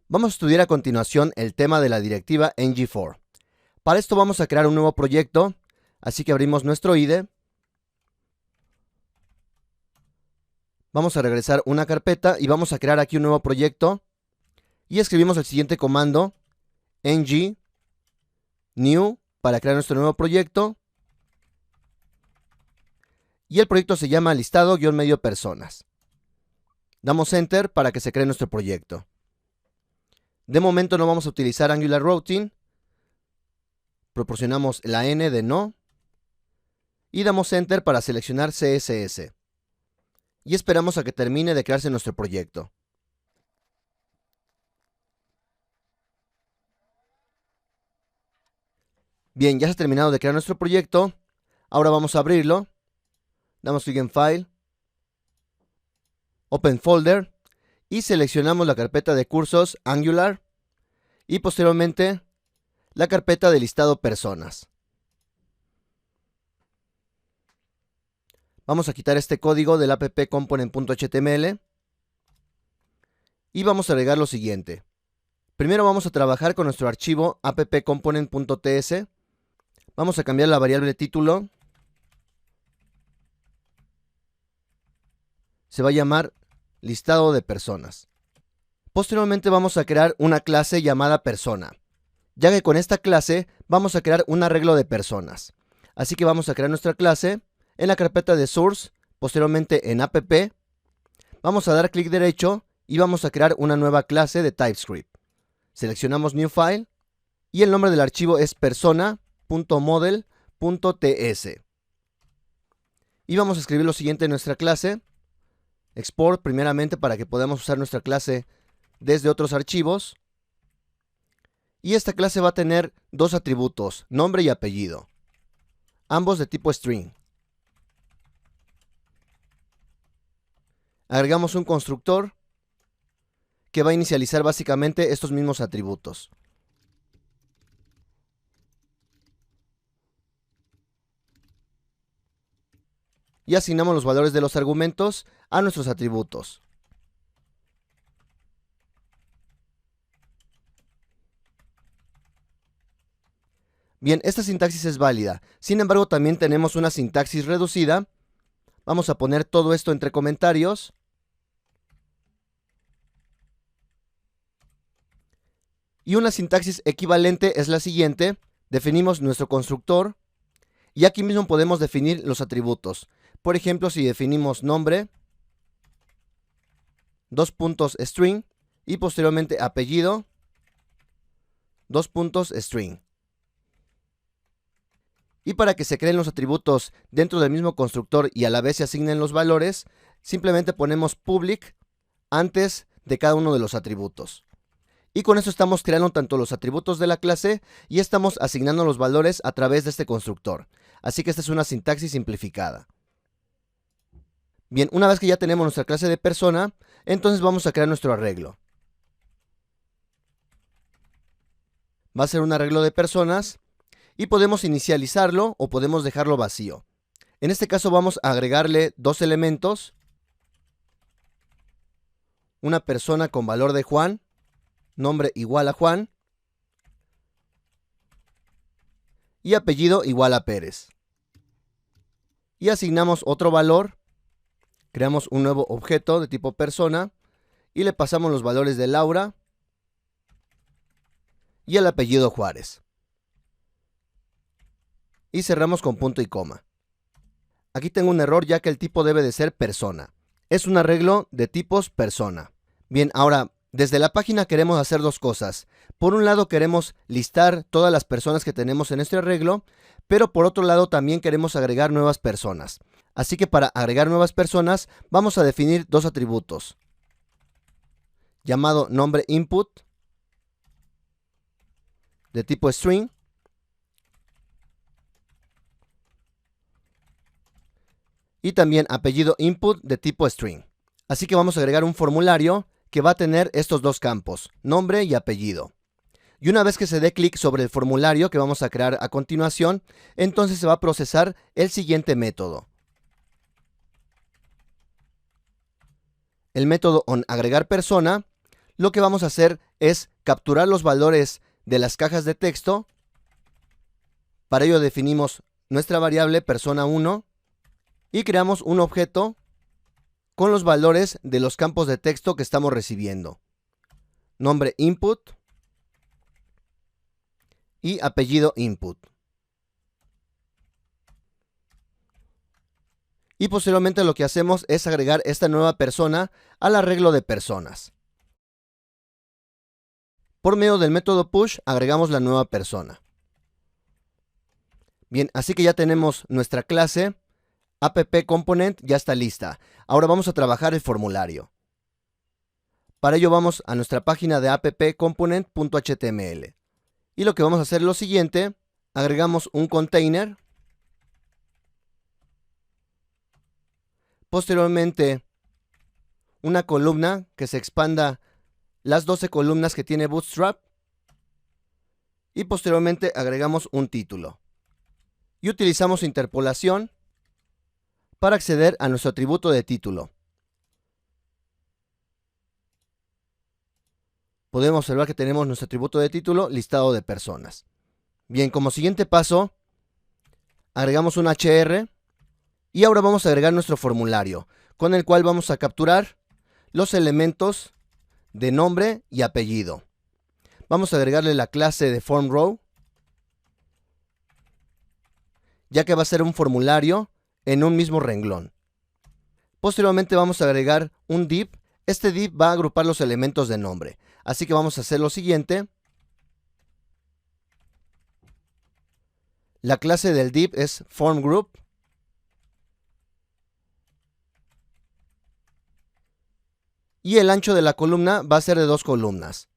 Vamos a estudiar a continuación el tema de la directiva ng4. Para esto vamos a crear un nuevo proyecto, así que abrimos nuestro IDE. Vamos a regresar una carpeta y vamos a crear aquí un nuevo proyecto. Y escribimos el siguiente comando, ng new, para crear nuestro nuevo proyecto. Y el proyecto se llama listado-medio personas. Damos Enter para que se cree nuestro proyecto. De momento no vamos a utilizar Angular Routing. Proporcionamos la N de no. Y damos Enter para seleccionar CSS. Y esperamos a que termine de crearse nuestro proyecto. Bien, ya se ha terminado de crear nuestro proyecto. Ahora vamos a abrirlo. Damos clic en File, Open Folder y seleccionamos la carpeta de cursos Angular y posteriormente la carpeta de listado personas. Vamos a quitar este código del app-component.html y vamos a agregar lo siguiente. Primero vamos a trabajar con nuestro archivo app-component.ts. Vamos a cambiar la variable de título. Se va a llamar listado de personas. Posteriormente vamos a crear una clase llamada persona, ya que con esta clase vamos a crear un arreglo de personas. Así que vamos a crear nuestra clase en la carpeta de source, posteriormente en app. Vamos a dar clic derecho y vamos a crear una nueva clase de TypeScript. Seleccionamos New File y el nombre del archivo es persona.model.ts. Y vamos a escribir lo siguiente en nuestra clase. Export primeramente para que podamos usar nuestra clase desde otros archivos. Y esta clase va a tener dos atributos, nombre y apellido, ambos de tipo string. Agregamos un constructor que va a inicializar básicamente estos mismos atributos. Y asignamos los valores de los argumentos a nuestros atributos. Bien, esta sintaxis es válida. Sin embargo, también tenemos una sintaxis reducida. Vamos a poner todo esto entre comentarios. Y una sintaxis equivalente es la siguiente. Definimos nuestro constructor. Y aquí mismo podemos definir los atributos. Por ejemplo, si definimos nombre, dos puntos string, y posteriormente apellido, dos puntos string. Y para que se creen los atributos dentro del mismo constructor y a la vez se asignen los valores, simplemente ponemos public antes de cada uno de los atributos. Y con eso estamos creando tanto los atributos de la clase y estamos asignando los valores a través de este constructor. Así que esta es una sintaxis simplificada. Bien, una vez que ya tenemos nuestra clase de persona, entonces vamos a crear nuestro arreglo. Va a ser un arreglo de personas y podemos inicializarlo o podemos dejarlo vacío. En este caso vamos a agregarle dos elementos. Una persona con valor de Juan, nombre igual a Juan y apellido igual a Pérez. Y asignamos otro valor. Creamos un nuevo objeto de tipo persona y le pasamos los valores de Laura y el apellido Juárez. Y cerramos con punto y coma. Aquí tengo un error ya que el tipo debe de ser persona. Es un arreglo de tipos persona. Bien, ahora desde la página queremos hacer dos cosas. Por un lado queremos listar todas las personas que tenemos en este arreglo, pero por otro lado también queremos agregar nuevas personas. Así que para agregar nuevas personas vamos a definir dos atributos. Llamado nombre input de tipo string y también apellido input de tipo string. Así que vamos a agregar un formulario que va a tener estos dos campos, nombre y apellido. Y una vez que se dé clic sobre el formulario que vamos a crear a continuación, entonces se va a procesar el siguiente método. El método onAgregarPersona lo que vamos a hacer es capturar los valores de las cajas de texto. Para ello definimos nuestra variable persona1 y creamos un objeto con los valores de los campos de texto que estamos recibiendo. Nombre input y apellido input. Y posteriormente lo que hacemos es agregar esta nueva persona al arreglo de personas. Por medio del método push agregamos la nueva persona. Bien, así que ya tenemos nuestra clase app component, ya está lista. Ahora vamos a trabajar el formulario. Para ello vamos a nuestra página de appcomponent.html. Y lo que vamos a hacer es lo siguiente: agregamos un container. Posteriormente, una columna que se expanda las 12 columnas que tiene Bootstrap. Y posteriormente agregamos un título. Y utilizamos interpolación para acceder a nuestro atributo de título. Podemos observar que tenemos nuestro atributo de título listado de personas. Bien, como siguiente paso, agregamos un HR. Y ahora vamos a agregar nuestro formulario, con el cual vamos a capturar los elementos de nombre y apellido. Vamos a agregarle la clase de formRow, ya que va a ser un formulario en un mismo renglón. Posteriormente vamos a agregar un div. Este div va a agrupar los elementos de nombre. Así que vamos a hacer lo siguiente. La clase del div es formGroup. Y el ancho de la columna va a ser de 2 columnas.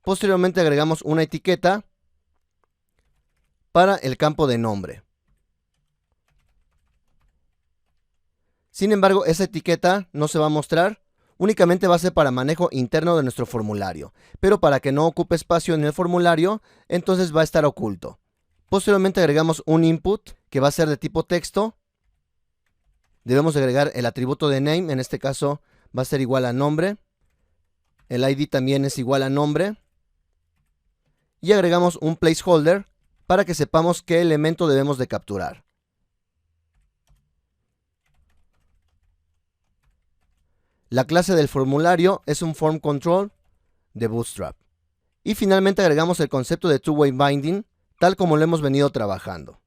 Posteriormente agregamos una etiqueta para el campo de nombre. Sin embargo, esa etiqueta no se va a mostrar, únicamente va a ser para manejo interno de nuestro formulario. Pero para que no ocupe espacio en el formulario, entonces va a estar oculto. Posteriormente agregamos un input que va a ser de tipo texto. Debemos agregar el atributo de name, en este caso va a ser igual a nombre. El ID también es igual a nombre. Y agregamos un placeholder para que sepamos qué elemento debemos de capturar. La clase del formulario es un form control de Bootstrap. Y finalmente agregamos el concepto de two-way binding, tal como lo hemos venido trabajando.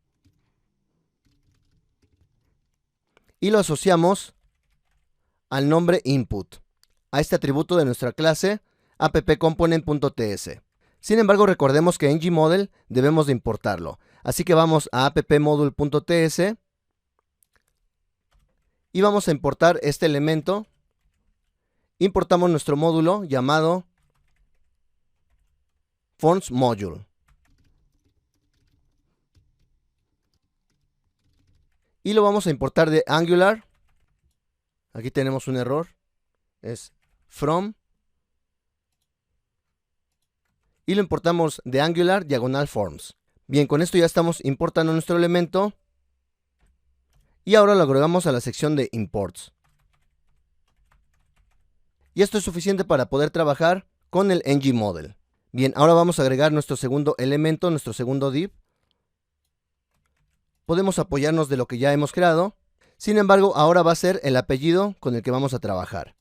Y lo asociamos al nombre input, a este atributo de nuestra clase appcomponent.ts. Sin embargo, recordemos que en ngModel debemos de importarlo. Así que vamos a appmodule.ts y vamos a importar este elemento. Importamos nuestro módulo llamado FormsModule. Y lo vamos a importar de Angular. Aquí tenemos un error. Es from. Y lo importamos de Angular /forms. Bien, con esto ya estamos importando nuestro elemento. Y ahora lo agregamos a la sección de imports. Y esto es suficiente para poder trabajar con el ngModel. Bien, ahora vamos a agregar nuestro segundo elemento, nuestro segundo div. Podemos apoyarnos de lo que ya hemos creado. Sin embargo, ahora va a ser el apellido con el que vamos a trabajar.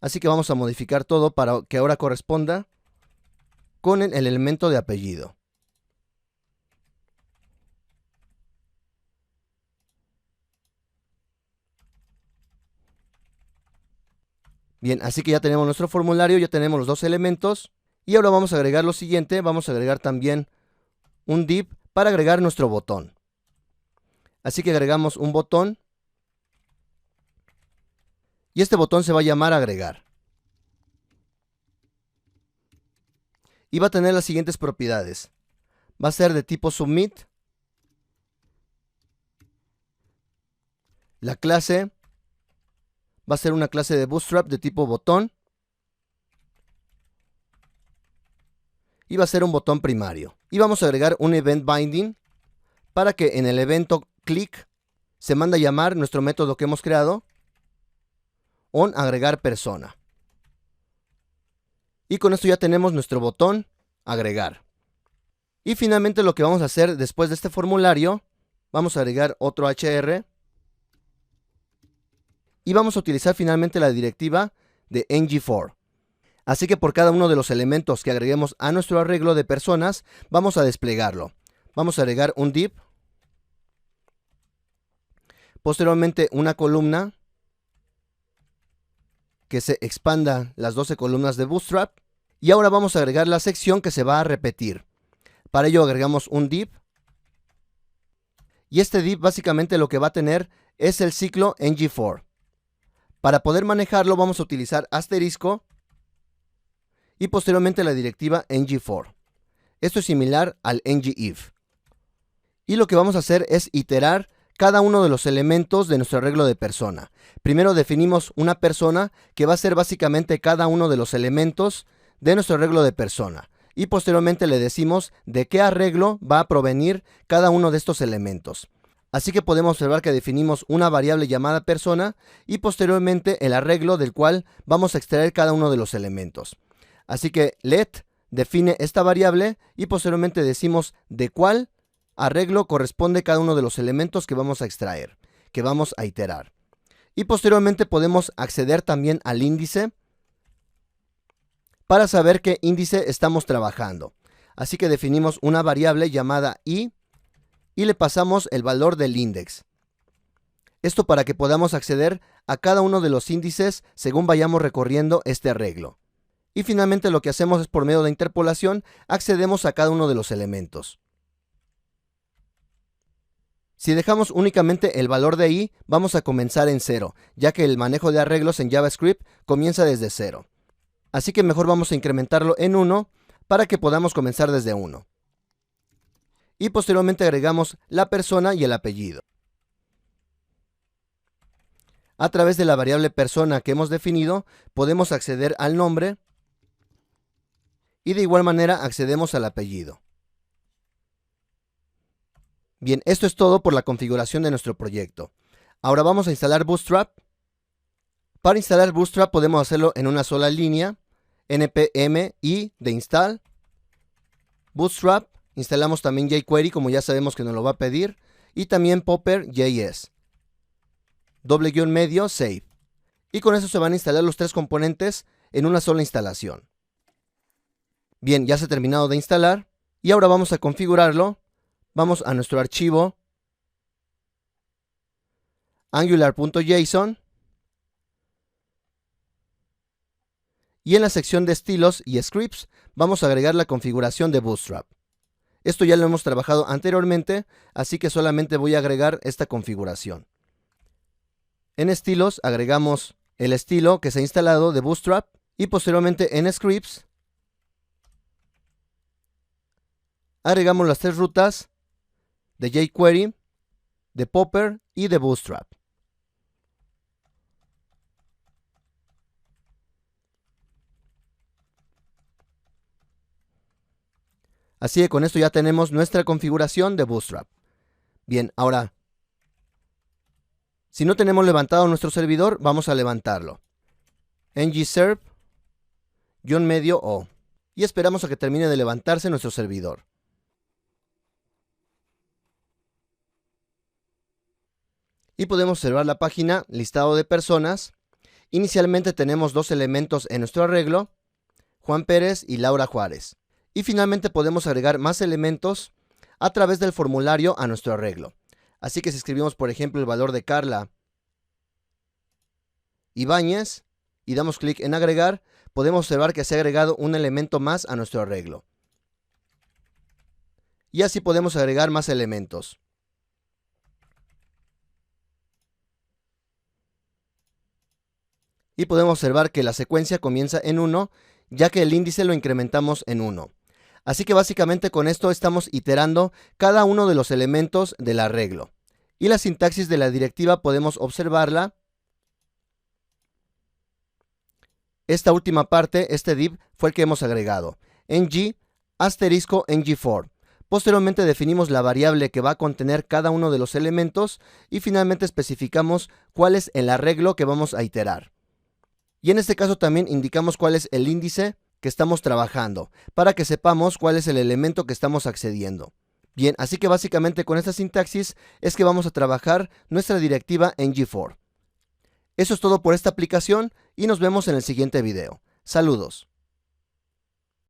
Así que vamos a modificar todo para que ahora corresponda con el elemento de apellido. Bien, así que ya tenemos nuestro formulario, ya tenemos los dos elementos. Y ahora vamos a agregar lo siguiente, vamos a agregar también un div para agregar nuestro botón. Así que agregamos un botón. Y este botón se va a llamar agregar. Y va a tener las siguientes propiedades. Va a ser de tipo submit. La clase va a ser una clase de Bootstrap de tipo botón. Y va a ser un botón primario. Y vamos a agregar un event binding para que en el evento click se manda a llamar nuestro método que hemos creado. on agregar persona. Y con esto ya tenemos nuestro botón agregar. Y finalmente lo que vamos a hacer después de este formulario, vamos a agregar otro HR. Y vamos a utilizar finalmente la directiva de ng4. Así que por cada uno de los elementos que agreguemos a nuestro arreglo de personas, vamos a desplegarlo. Vamos a agregar un div. Posteriormente una columna que se expanda las 12 columnas de Bootstrap. Y ahora vamos a agregar la sección que se va a repetir. Para ello agregamos un div. Y este div básicamente lo que va a tener es el ciclo ng4. Para poder manejarlo vamos a utilizar asterisco y posteriormente la directiva ng4. Esto es similar al ngIf. Y lo que vamos a hacer es iterar cada uno de los elementos de nuestro arreglo de persona. Primero definimos una persona que va a ser básicamente cada uno de los elementos de nuestro arreglo de persona. Y posteriormente le decimos de qué arreglo va a provenir cada uno de estos elementos. Así que podemos observar que definimos una variable llamada persona y posteriormente el arreglo del cual vamos a extraer cada uno de los elementos. Así que let define esta variable y posteriormente decimos de cuál arreglo corresponde cada uno de los elementos que vamos a extraer, que vamos a iterar. Y posteriormente podemos acceder también al índice para saber qué índice estamos trabajando. Así que definimos una variable llamada i y le pasamos el valor del index. Esto para que podamos acceder a cada uno de los índices según vayamos recorriendo este arreglo. Y finalmente lo que hacemos es por medio de interpolación accedemos a cada uno de los elementos. Si dejamos únicamente el valor de i, vamos a comenzar en 0, ya que el manejo de arreglos en JavaScript comienza desde 0. Así que mejor vamos a incrementarlo en 1 para que podamos comenzar desde 1. Y posteriormente agregamos la persona y el apellido. A través de la variable persona que hemos definido, podemos acceder al nombre y de igual manera accedemos al apellido. Bien, esto es todo por la configuración de nuestro proyecto. Ahora vamos a instalar Bootstrap. Para instalar Bootstrap podemos hacerlo en una sola línea, npm i de install, Bootstrap. Instalamos también jQuery, como ya sabemos que nos lo va a pedir, y también Popper.js. _medio save. Y con eso se van a instalar los tres componentes en una sola instalación. Bien, ya se ha terminado de instalar y ahora vamos a configurarlo. Vamos a nuestro archivo angular.json y en la sección de estilos y scripts vamos a agregar la configuración de Bootstrap. Esto ya lo hemos trabajado anteriormente, así que solamente voy a agregar esta configuración. En estilos agregamos el estilo que se ha instalado de Bootstrap y posteriormente en scripts agregamos las tres rutas de jQuery, de Popper y de Bootstrap. Así que con esto ya tenemos nuestra configuración de Bootstrap. Bien, ahora, si no tenemos levantado nuestro servidor, vamos a levantarlo. ngserve -o y esperamos a que termine de levantarse nuestro servidor. Y podemos observar la página listado de personas. Inicialmente tenemos dos elementos en nuestro arreglo, Juan Pérez y Laura Juárez. Y finalmente podemos agregar más elementos a través del formulario a nuestro arreglo. Así que si escribimos por ejemplo el valor de Carla Ibáñez y damos clic en agregar, podemos observar que se ha agregado un elemento más a nuestro arreglo. Y así podemos agregar más elementos. Y podemos observar que la secuencia comienza en 1, ya que el índice lo incrementamos en 1. Así que básicamente con esto estamos iterando cada uno de los elementos del arreglo. Y la sintaxis de la directiva podemos observarla. Esta última parte, este div, fue el que hemos agregado. ng asterisco ng4. Posteriormente definimos la variable que va a contener cada uno de los elementos y finalmente especificamos cuál es el arreglo que vamos a iterar. Y en este caso también indicamos cuál es el índice que estamos trabajando, para que sepamos cuál es el elemento que estamos accediendo. Bien, así que básicamente con esta sintaxis es que vamos a trabajar nuestra directiva en G4. Eso es todo por esta aplicación y nos vemos en el siguiente video. Saludos.